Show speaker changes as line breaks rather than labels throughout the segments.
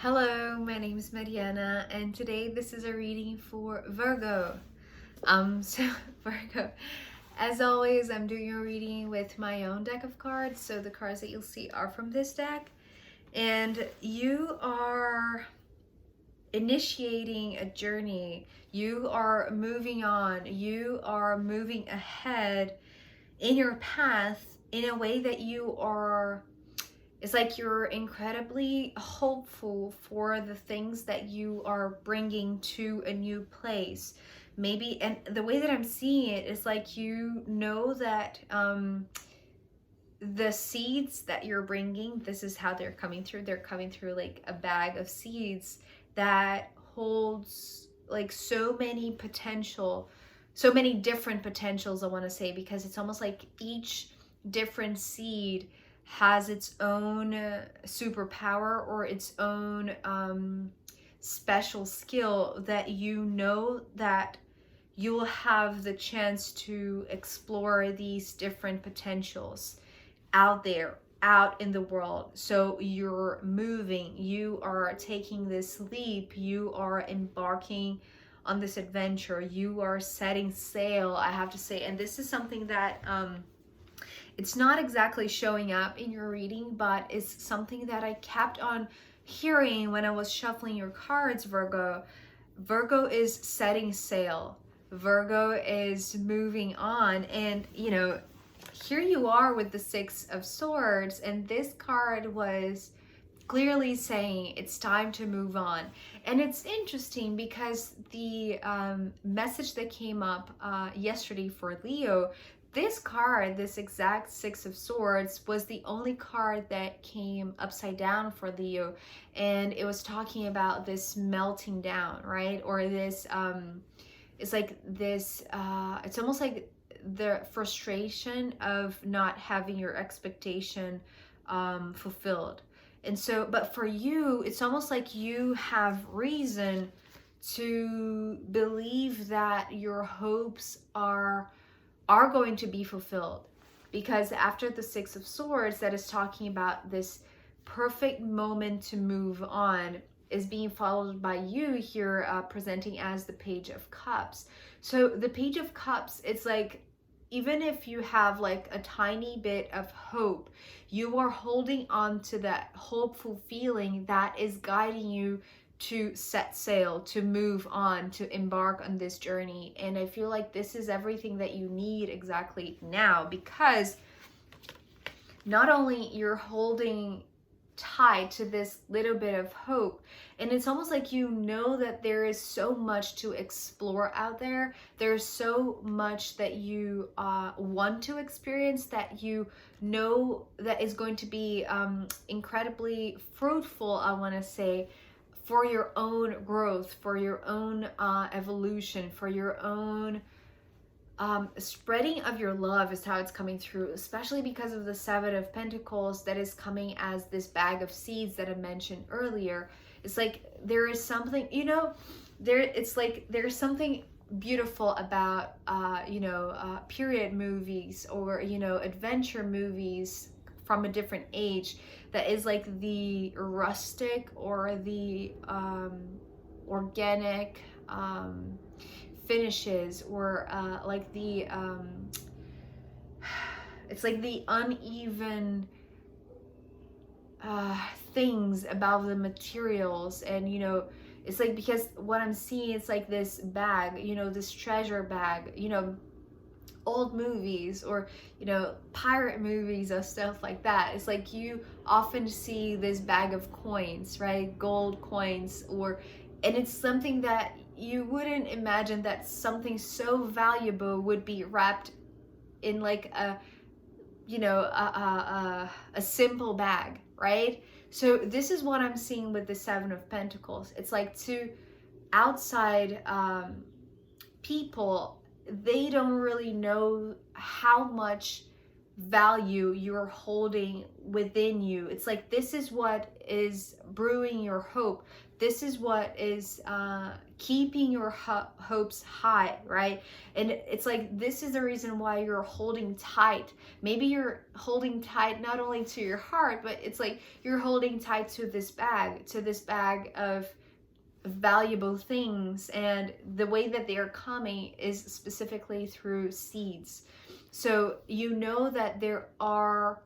Hello, my name is Mariana, and today this is a reading for Virgo. So Virgo, as always, I'm doing a reading with my own deck of cards. So the cards that you'll see are from this deck, and you are initiating a journey. You are moving on. You are moving ahead in your path in a way that you are. It's like you're incredibly hopeful for the things that you are bringing to a new place. Maybe, and the way that I'm seeing it is like you know that the seeds that you're bringing, this is how they're coming through. They're coming through like a bag of seeds that holds like so many potential, so many different potentials, I want to say, because it's almost like each different seed has its own superpower or its own special skill that you know that you will have the chance to explore these different potentials out there, out in the world. So you're moving, you are taking this leap, you are embarking on this adventure, you are setting sail, I have to say. And this is something that it's not exactly showing up in your reading, but it's something that I kept on hearing when I was shuffling your cards, Virgo. Virgo is setting sail. Virgo is moving on. And, you know, here you are with the Six of Swords, and this card was clearly saying it's time to move on. And it's interesting because the message that came up yesterday for Leo, this card, this exact Six of Swords, was the only card that came upside down for Leo. And it was talking about this melting down, right? Or this, it's like this, it's almost like the frustration of not having your expectation fulfilled. And so, but for you, it's almost like you have reason to believe that your hopes are going to be fulfilled, because after the Six of Swords that is talking about this perfect moment to move on is being followed by you here presenting as the Page of Cups. So the Page of Cups, it's like even if you have like a tiny bit of hope, you are holding on to that hopeful feeling that is guiding you to set sail, to move on, to embark on this journey. And I feel like this is everything that you need exactly now, because not only you're holding tied to this little bit of hope, and it's almost like you know that there is so much to explore out there. There's so much that you want to experience, that you know that is going to be incredibly fruitful, I want to say, for your own growth, for your own evolution, for your own spreading of your love is how it's coming through, especially because of the Seven of Pentacles that is coming as this bag of seeds that I mentioned earlier. It's like there is something, you know, it's like there's something beautiful about period movies, or adventure movies from a different age, that is like the rustic or the organic finishes, or like the it's like the uneven things about the materials. And it's like, because what I'm seeing, it's like this bag, this treasure bag, old movies, or pirate movies or stuff like that. It's like you often see this bag of coins, right? Gold coins, and it's something that you wouldn't imagine that something so valuable would be wrapped in like a simple bag, right? So this is what I'm seeing with the Seven of Pentacles. It's like, to outside people, they don't really know how much value you're holding within you. It's like this is what is brewing your hope. This is what is keeping your hopes high, right? And it's like this is the reason why you're holding tight. Maybe you're holding tight not only to your heart, but it's like you're holding tight to this bag of valuable things, and the way that they are coming is specifically through seeds. So you know that there are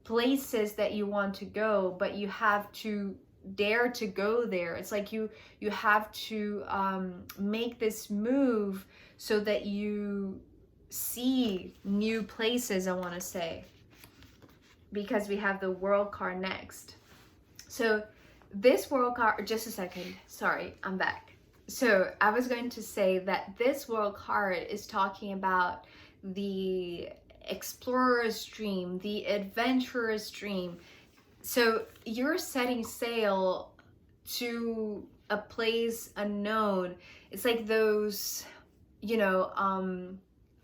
places that you want to go, but you have to dare to go there. It's like you have to make this move so that you see new places, I want to say, because we have the World card next. So this World card, just a second, sorry, I'm back. So I was going to say that this World card is talking about the explorer's dream, the adventurer's dream. So you're setting sail to a place unknown. It's like those, you know,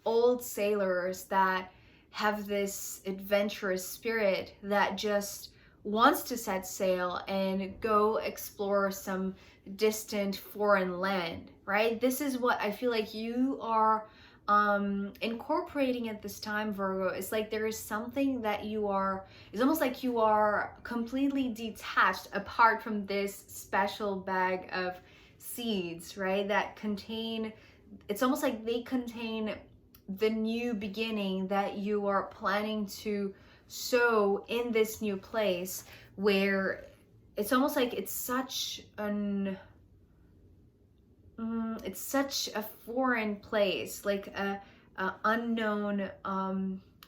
old sailors that have this adventurous spirit that just wants to set sail and go explore some distant foreign land, right? This is what I feel like you are incorporating at this time, Virgo. It's like there is something that you are, it's almost like you are completely detached apart from this special bag of seeds, right? That contain, it's almost like they contain the new beginning that you are planning to sow in this new place, where it's almost like it's such an it's such a foreign place, like a unknown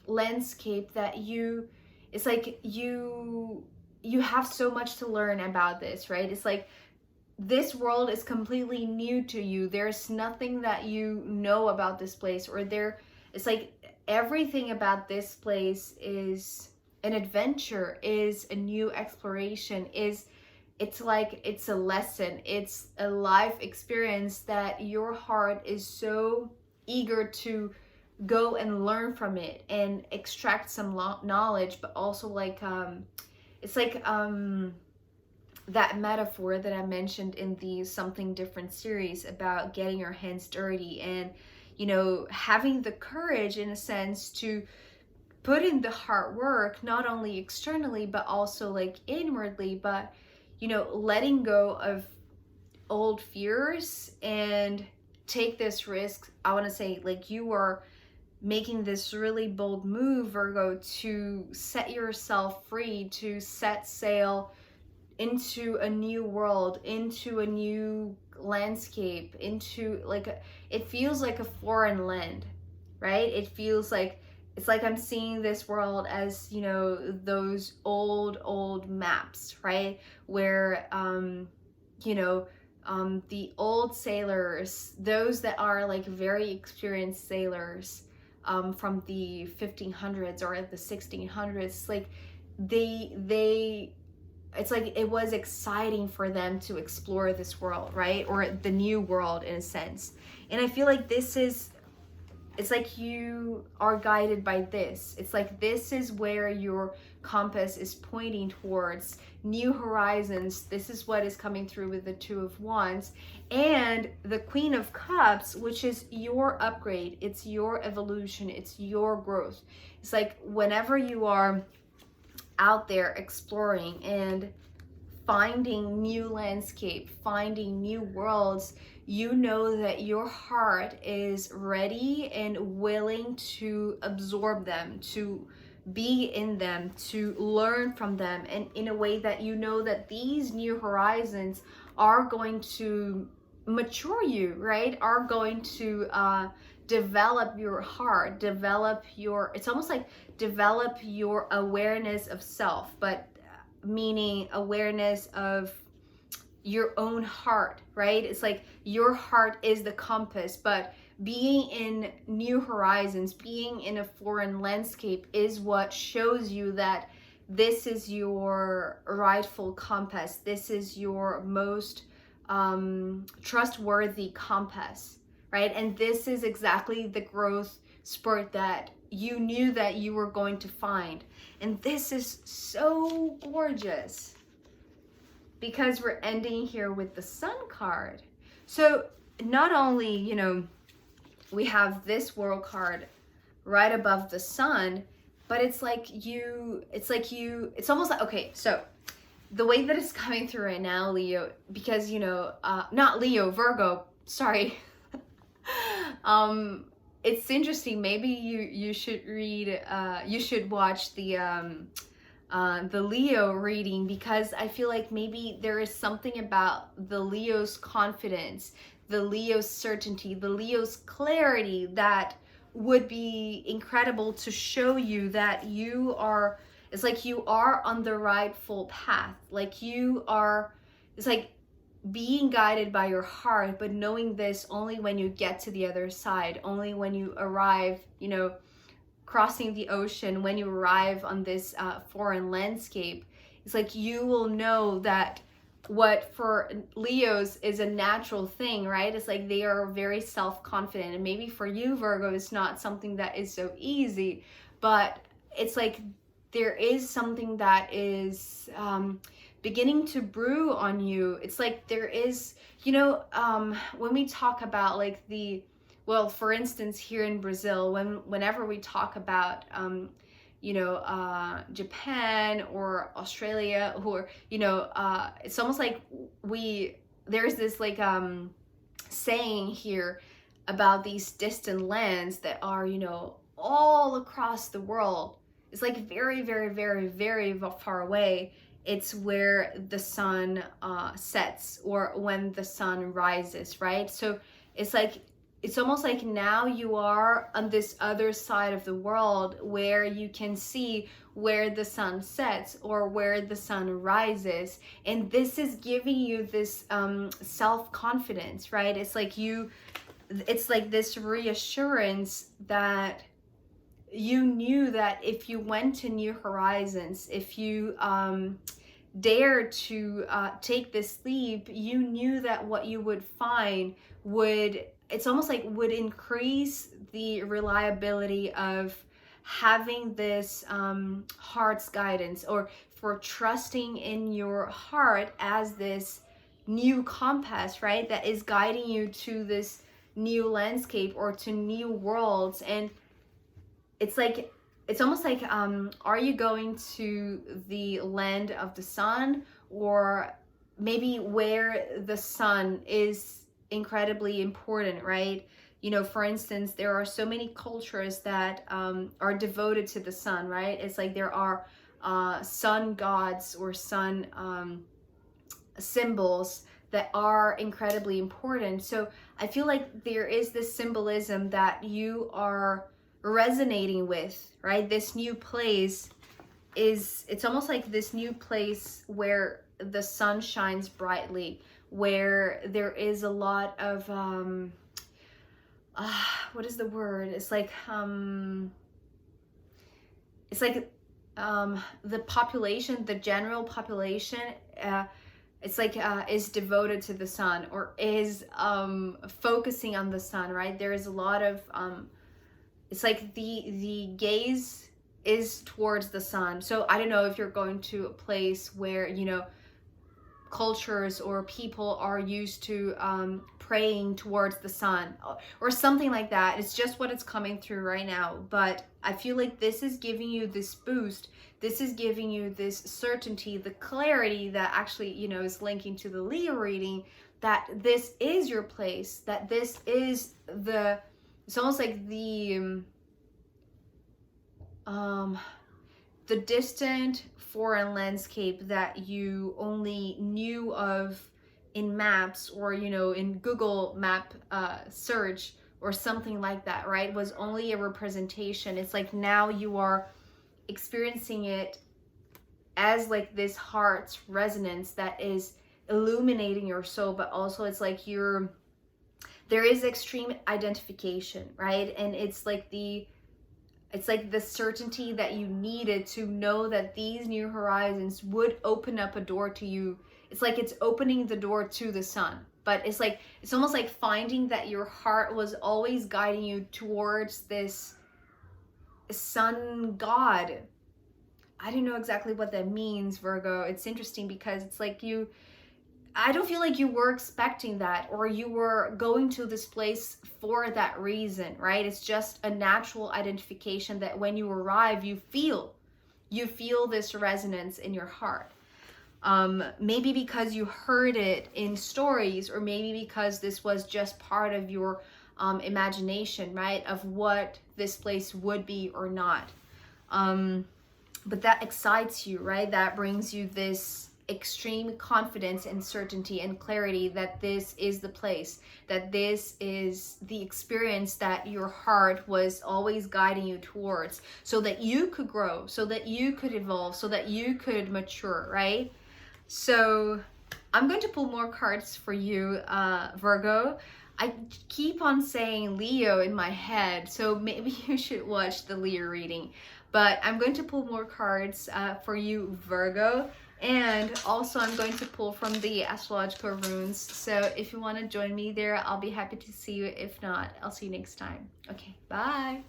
landscape that it's like you have so much to learn about this, right? It's like this world is completely new to you. There's nothing that you know about this place, or it's like everything about this place is an adventure, is a new exploration, it's like it's a lesson, it's a life experience that your heart is so eager to go and learn from it and extract some knowledge, but also like it's like that metaphor that I mentioned in the Something Different series about getting your hands dirty and, you know, having the courage in a sense to put in the hard work, not only externally but also like inwardly, but, you know, letting go of old fears and take this risk. I want to say, like, you are making this really bold move, Virgo, to set yourself free, to set sail into a new world, into a new landscape, into like it feels like a foreign land, right? It feels like, it's like I'm seeing this world as, you know, those old maps, right? Where, you know, the old sailors, those that are like very experienced sailors from the 1500s or the 1600s, like they it's like it was exciting for them to explore this world, right? Or the new world in a sense. And I feel like it's like you are guided by this. It's like this is where your compass is pointing towards, new horizons. This is what is coming through with the Two of Wands and the Queen of Cups, which is your upgrade. It's your evolution. It's your growth. It's like whenever you are out there exploring and finding new landscape, finding new worlds, you know that your heart is ready and willing to absorb them, to be in them, to learn from them, and in a way that you know that these new horizons are going to mature you, right? Are going to develop your heart, develop your, it's almost like develop your awareness of self, but meaning awareness of your own heart, right? It's like your heart is the compass, but being in new horizons, being in a foreign landscape is what shows you that this is your rightful compass. This is your most trustworthy compass, right? And this is exactly the growth spurt that you knew that you were going to find. And this is so gorgeous because we're ending here with the Sun card. So not only, you know, we have this World card right above the Sun, but it's almost like, okay, so the way that it's coming through right now, Leo, because, you know, not Leo, Virgo, sorry. It's interesting. Maybe you should read, you should watch the Leo reading, because I feel like maybe there is something about the Leo's confidence, the Leo's certainty, the Leo's clarity that would be incredible to show you that you are, it's like you are on the rightful path. Like you are, it's like being guided by your heart, but knowing this only when you get to the other side, only when you arrive, you know, crossing the ocean, when you arrive on this foreign landscape. It's like you will know that what for Leos is a natural thing, right? It's like they are very self-confident, and maybe for you, Virgo, it's not something that is so easy, but it's like there is something that is beginning to brew on you. It's like there is, you know, when we talk about like well, for instance, here in Brazil, whenever we talk about, you know, Japan or Australia, or, you know, it's almost like there's this like saying here about these distant lands that are, you know, all across the world. It's like very, very, very, very far away. It's where the sun sets, or when the sun rises, right? So it's like, it's almost like now you are on this other side of the world where you can see where the sun sets or where the sun rises. And this is giving you this self-confidence, right? It's like it's like this reassurance that you knew that if you went to new horizons, if you dare to take this leap, you knew that what you would find would, it's almost like would increase the reliability of having this heart's guidance, or for trusting in your heart as this new compass, right? That is guiding you to this new landscape or to new worlds. And it's like, it's almost like, are you going to the land of the sun, or maybe where the sun is incredibly important, right? You know, for instance, there are so many cultures that are devoted to the sun, right? It's like there are sun gods or sun symbols that are incredibly important. So I feel like there is this symbolism that you are resonating with, right? This new place is, it's almost like this new place where the sun shines brightly, where there is a lot of what is the word? It's like the population, the general population, it's like is devoted to the sun, or is focusing on the sun, right? There is a lot of it's like the gaze is towards the sun. So I don't know if you're going to a place where, you know, cultures or people are used to praying towards the sun or something like that. It's just what it's coming through right now. But I feel like this is giving you this boost. This is giving you this certainty, the clarity that actually, you know, is linking to the Leo reading, that this is your place, that this is it's almost like the distant foreign landscape that you only knew of in maps, or, you know, in Google map search or something like that, right? Was only a representation. It's like now you are experiencing it as like this heart's resonance that is illuminating your soul, but also it's like there is extreme identification, right? And it's like the certainty that you needed to know that these new horizons would open up a door to you. It's like it's opening the door to the sun. But it's like, it's almost like finding that your heart was always guiding you towards this sun god. I don't know exactly what that means, Virgo. It's interesting because it's like I don't feel like you were expecting that, or you were going to this place for that reason, right? It's just a natural identification that when you arrive, you feel this resonance in your heart. Maybe because you heard it in stories, or maybe because this was just part of your imagination, right? Of what this place would be or not. But that excites you, right? That brings you this extreme confidence and certainty and clarity that this is the place, that this is the experience that your heart was always guiding you towards, so that you could grow, so that you could evolve, so that you could mature, right? So I'm going to pull more cards for you, Virgo. I keep on saying Leo in my head, so maybe you should watch the Leo reading. But I'm going to pull more cards for you, Virgo. And also I'm going to pull from the astrological runes. So if you want to join me there, I'll be happy to see you. If not, I'll see you next time. Okay, bye.